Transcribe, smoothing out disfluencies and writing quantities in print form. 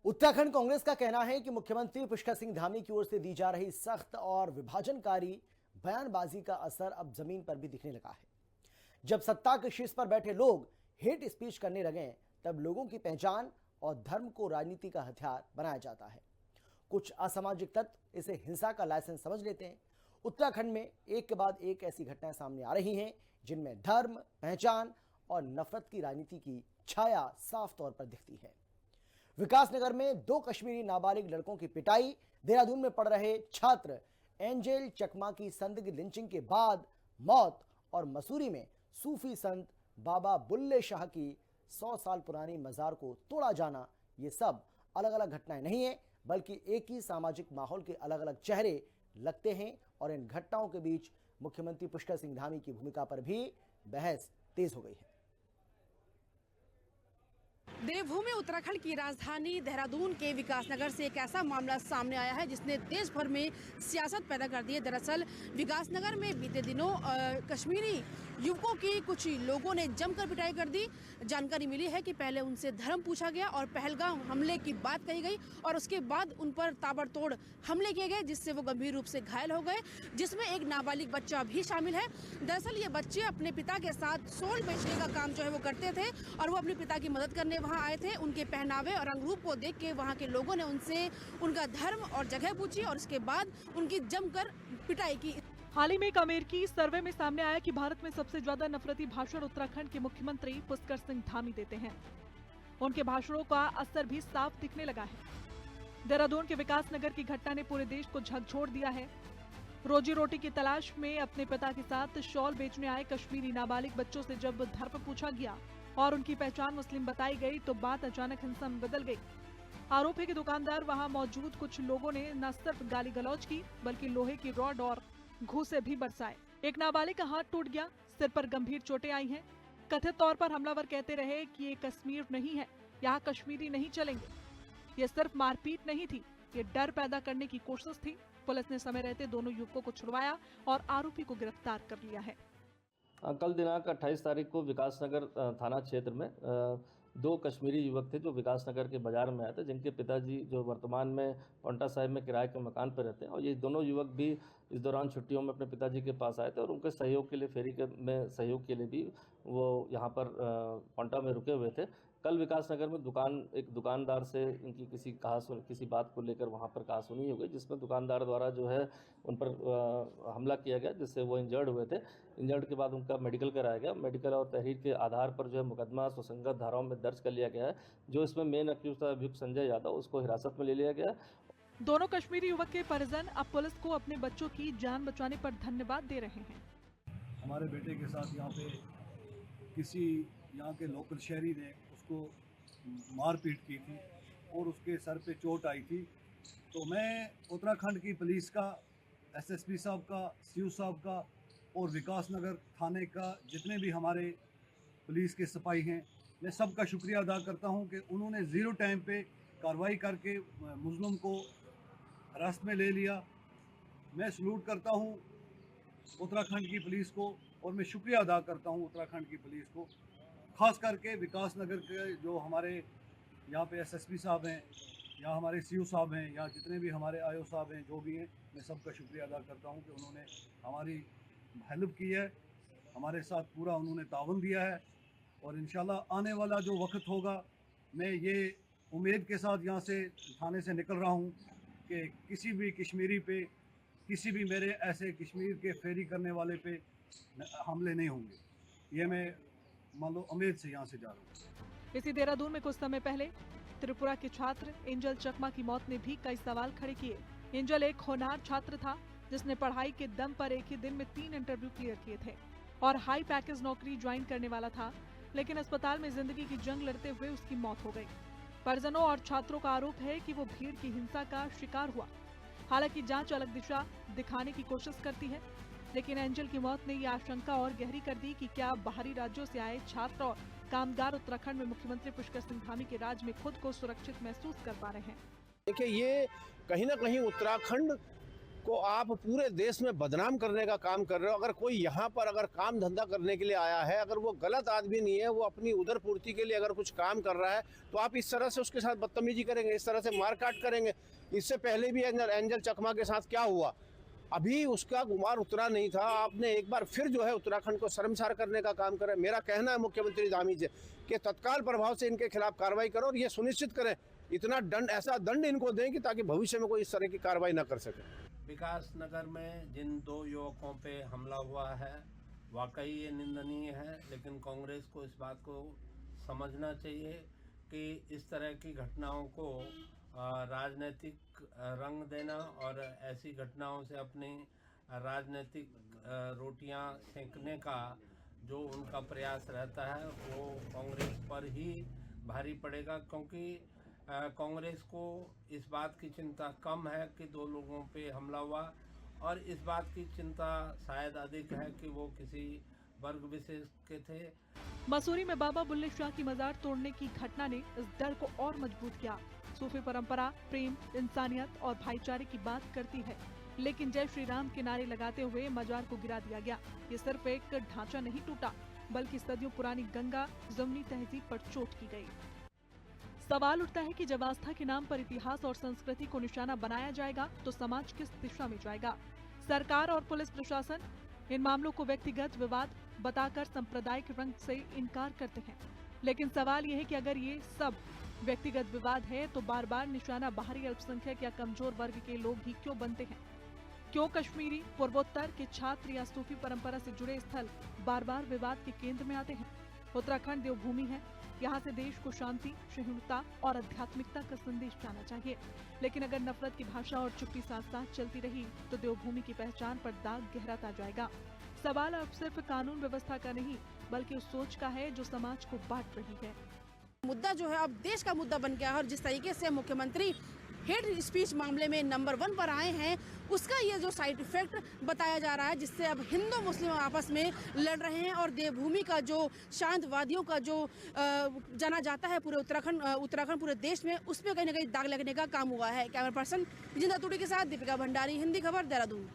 उत्तराखंड कांग्रेस का कहना है कि मुख्यमंत्री पुष्कर सिंह धामी की ओर से दी जा रही सख्त और विभाजनकारी बयानबाजी का असर अब जमीन पर भी दिखने लगा है। जब सत्ता के शीर्ष पर बैठे लोग हेट स्पीच करने लगे, तब लोगों की पहचान और धर्म को राजनीति का हथियार बनाया जाता है। कुछ असामाजिक तत्व इसे हिंसा का लाइसेंस समझ लेते हैं। उत्तराखंड में एक के बाद एक ऐसी घटनाएं सामने आ रही हैं जिनमें धर्म, पहचान और नफरत की राजनीति की छाया साफ तौर पर दिखती है। विकासनगर में 2 कश्मीरी नाबालिग लड़कों की पिटाई, देहरादून में पढ़ रहे छात्र एंजेल चकमा की संदिग्ध लिंचिंग के बाद मौत और मसूरी में सूफी संत बाबा बुल्ले शाह की 100 साल पुरानी मजार को तोड़ा जाना, ये सब अलग अलग घटनाएं नहीं है, बल्कि एक ही सामाजिक माहौल के अलग अलग चेहरे लगते हैं। और इन घटनाओं के बीच मुख्यमंत्री पुष्कर सिंह धामी की भूमिका पर भी बहस तेज हो गई है। देवभूमि उत्तराखंड की राजधानी देहरादून के विकासनगर से एक ऐसा मामला सामने आया है जिसने देश भर में सियासत पैदा कर दी है। दरअसल विकासनगर में बीते दिनों कश्मीरी युवकों की कुछ लोगों ने जमकर पिटाई कर दी। जानकारी मिली है कि पहले उनसे धर्म पूछा गया और पहलगाम हमले की बात कही गई और उसके बाद उन पर ताबड़तोड़ हमले किए गए, जिससे वो गंभीर रूप से घायल हो गए, जिसमें एक नाबालिग बच्चा भी शामिल है। दरअसल ये बच्चे अपने पिता के साथ सोल बेचने का काम जो है वो करते थे और वो अपने पिता की मदद करने वहाँ आए थे। उनके पहनावे और रंगरूप को देख के वहाँ के लोगों ने उनसे उनका धर्म और जगह पूछी और उसके बाद उनकी जमकर पिटाई की। हाल ही में एक अमेरिकी सर्वे में सामने आया कि भारत में सबसे ज्यादा नफरती भाषण उत्तराखंड के मुख्यमंत्री पुष्कर सिंह धामी देते हैं। उनके भाषणों का असर भी साफ दिखने लगा है। देहरादून के विकासनगर की घटना ने पूरे देश को झकझोर दिया है। रोजी रोटी की तलाश में अपने पिता के साथ शॉल बेचने आए कश्मीरी नाबालिग बच्चों से जब धर्म पूछा गया और उनकी पहचान मुस्लिम बताई गई तो बात अचानक हिंसा में बदल गई। आरोप है कि दुकानदार वहां मौजूद कुछ लोगों ने न सिर्फ गाली गलौज की, बल्कि लोहे की रॉड और घूंसे भी बरसाए। एक नाबालिग का हाथ टूट गया, सिर पर गंभीर चोटें आई हैं। कथित तौर पर हमलावर कहते रहे कि ये कश्मीर नहीं है, यहाँ कश्मीरी नहीं चलेंगे। ये सिर्फ मारपीट नहीं थी, ये डर पैदा करने की कोशिश थी। पुलिस ने समय रहते दोनों युवकों को छुड़वाया और आरोपी को गिरफ्तार कर लिया है। कल दिनांक 28 तारीख को विकासनगर थाना क्षेत्र में 2 कश्मीरी युवक थे जो विकासनगर के बाजार में आए थे, जिनके पिताजी जो वर्तमान में पौंटा साहिब में किराए के मकान पर रहते हैं। और ये दोनों युवक भी इस दौरान छुट्टियों में अपने पिताजी के पास आए थे और उनके सहयोग के लिए फेरी में सहयोग के लिए भी वो यहाँ पर पौंटा में रुके हुए थे। कल विकासनगर में एक दुकानदार से इनकी किसी बात को लेकर वहाँ पर कहासुनी हो गई, जिसमें दुकानदार द्वारा जो है उन पर हमला किया गया, जिससे वो इंजर्ड हुए थे। इंजर्ड के बाद उनका मेडिकल कराया गया। मेडिकल और तहरीर के आधार पर जो है मुकदमा सुसंगत धाराओं में दर्ज कर लिया गया है। जो इसमें मेन अक्यूज था अभियुक्त संजय यादव, उसको हिरासत में ले लिया गया। दोनों कश्मीरी युवक के परिजन अब पुलिस को अपने बच्चों की जान बचाने पर धन्यवाद दे रहे हैं। हमारे बेटे के साथ यहाँ पे किसी यहाँ के लोकल शहरी ने उसको मारपीट की थी और उसके सर पे चोट आई थी। तो मैं उत्तराखंड की पुलिस का, एसएसपी साहब का, सीओ साहब का और विकासनगर थाने का जितने भी हमारे पुलिस के सिपाही हैं, मैं सबका शुक्रिया अदा करता हूं कि उन्होंने ज़ीरो टाइम पे कार्रवाई करके मुज़लुम को हिरासत में ले लिया। मैं सलूट करता हूं उत्तराखंड की पुलिस को और मैं शुक्रिया अदा करता हूं उत्तराखंड की पुलिस को, ख़ास करके विकासनगर के जो हमारे यहाँ पे एसएसपी साहब हैं या हमारे सीओ साहब हैं या जितने भी हमारे आईओ साहब हैं, जो भी हैं, मैं सबका शुक्रिया अदा करता हूँ कि उन्होंने हमारी हेल्प की है, हमारे साथ पूरा उन्होंने तावन दिया है। और इंशाल्लाह आने वाला जो वक्त होगा, मैं ये उम्मीद के साथ यहाँ से थाने से निकल रहा हूँ कि किसी भी कश्मीरी पे, किसी भी मेरे ऐसे कश्मीर के फेरी करने वाले पे हमले नहीं होंगे। ये मैं मान लो उम्मीद से यहाँ से जा रहा हूँ। इसी देहरादून में कुछ समय पहले त्रिपुरा के छात्र एंजल चकमा की मौत ने भी कई सवाल खड़े किए। एंजल एक होनहार छात्र था जिसने पढ़ाई के दम पर एक ही दिन में 3 इंटरव्यू क्लियर किए थे और हाई पैकेज नौकरी ज्वाइन करने वाला था, लेकिन अस्पताल में जिंदगी की जंग लड़ते हुए उसकी मौत हो गई। परिजनों और छात्रों का आरोप है कि वो भीड़ की हिंसा का शिकार हुआ। हालांकि जांच अलग दिशा दिखाने की कोशिश करती है, लेकिन एंजल की मौत ने ये आशंका और गहरी कर दी कि क्या बाहरी राज्यों से आए छात्र और कामगार उत्तराखंड में मुख्यमंत्री पुष्कर सिंह धामी के राज में खुद को सुरक्षित महसूस कर पा रहे हैं। देखिए, ये कहीं ना कहीं उत्तराखंड को आप पूरे देश में बदनाम करने का काम कर रहे हो। अगर कोई यहाँ पर अगर काम धंधा करने के लिए आया है, अगर वो गलत आदमी नहीं है, वो अपनी उधर पूर्ति के लिए अगर कुछ काम कर रहा है, तो आप इस तरह से उसके साथ बदतमीजी करेंगे, इस तरह से मारकाट करेंगे। इससे पहले भी एंजल चकमा के साथ क्या हुआ, अभी उसका गुमार उतरा नहीं था। आपने एक बार फिर जो है उत्तराखंड को शर्मसार करने का काम करें। मेरा कहना है मुख्यमंत्री धामी से कि तत्काल प्रभाव से इनके खिलाफ कार्रवाई करो और ये सुनिश्चित करें इतना दंड, ऐसा दंड इनको दें कि ताकि भविष्य में कोई इस तरह की कार्रवाई न कर सके। विकास नगर में जिन 2 युवकों पे हमला हुआ है, वाकई ये निंदनीय है, लेकिन कांग्रेस को इस बात को समझना चाहिए कि इस तरह की घटनाओं को राजनीतिक रंग देना और ऐसी घटनाओं से अपनी राजनीतिक रोटियां सेंकने का जो उनका प्रयास रहता है वो कांग्रेस पर ही भारी पड़ेगा, क्योंकि कांग्रेस को इस बात की चिंता कम है कि 2 लोगों पे हमला हुआ, और इस बात की चिंता शायद अधिक है कि वो किसी वर्ग विशेष के थे। मसूरी में बाबा बुल्ले शाह की मजार तोड़ने की घटना ने इस डर को और मजबूत किया। सूफी परंपरा प्रेम, इंसानियत और भाईचारे की बात करती है, लेकिन जय श्री राम के नारे लगाते हुए मजार को गिरा दिया गया। ये सिर्फ एक ढांचा नहीं टूटा, बल्कि सदियों पुरानी गंगा जमनी तहजीब पर चोट की गई। सवाल उठता है कि जब आस्था के नाम पर इतिहास और संस्कृति को निशाना बनाया जाएगा तो समाज किस दिशा में जाएगा। सरकार और पुलिस प्रशासन इन मामलों को व्यक्तिगत विवाद बताकर सांप्रदायिक रंग से इनकार करते हैं, लेकिन सवाल ये है कि अगर ये सब व्यक्तिगत विवाद है तो बार बार निशाना बाहरी अल्पसंख्यक या कमजोर वर्ग के लोग ही क्यों बनते हैं? क्यों कश्मीरी, पूर्वोत्तर के छात्र या सूफी परंपरा से जुड़े स्थल बार बार विवाद के केंद्र में आते हैं? उत्तराखंड देवभूमि है, यहाँ से देश को शांति, सहिष्णुता और आध्यात्मिकता का संदेश जाना चाहिए। लेकिन अगर नफरत की भाषा और चुप्पी साथ साथ चलती रही तो देवभूमि की पहचान पर दाग गहराता जाएगा। सवाल अब सिर्फ कानून व्यवस्था का नहीं, बल्कि उस सोच का है जो समाज को बांट रही है। मुद्दा जो है अब देश का मुद्दा बन गया है, और जिस तरीके से मुख्यमंत्री हेट स्पीच मामले में नंबर 1 पर आए हैं, उसका ये जो साइड इफेक्ट बताया जा रहा है, जिससे अब हिंदू मुस्लिम आपस में लड़ रहे हैं और देवभूमि का जो शांतवादियों का जो जाना जाता है पूरे उत्तराखंड पूरे देश में, उस पर कहीं ना कहीं दाग लगने का काम हुआ है। कैमरा पर्सन जिंदा तुड़ी के साथ दीपिका भंडारी, हिंदी खबर, देहरादून।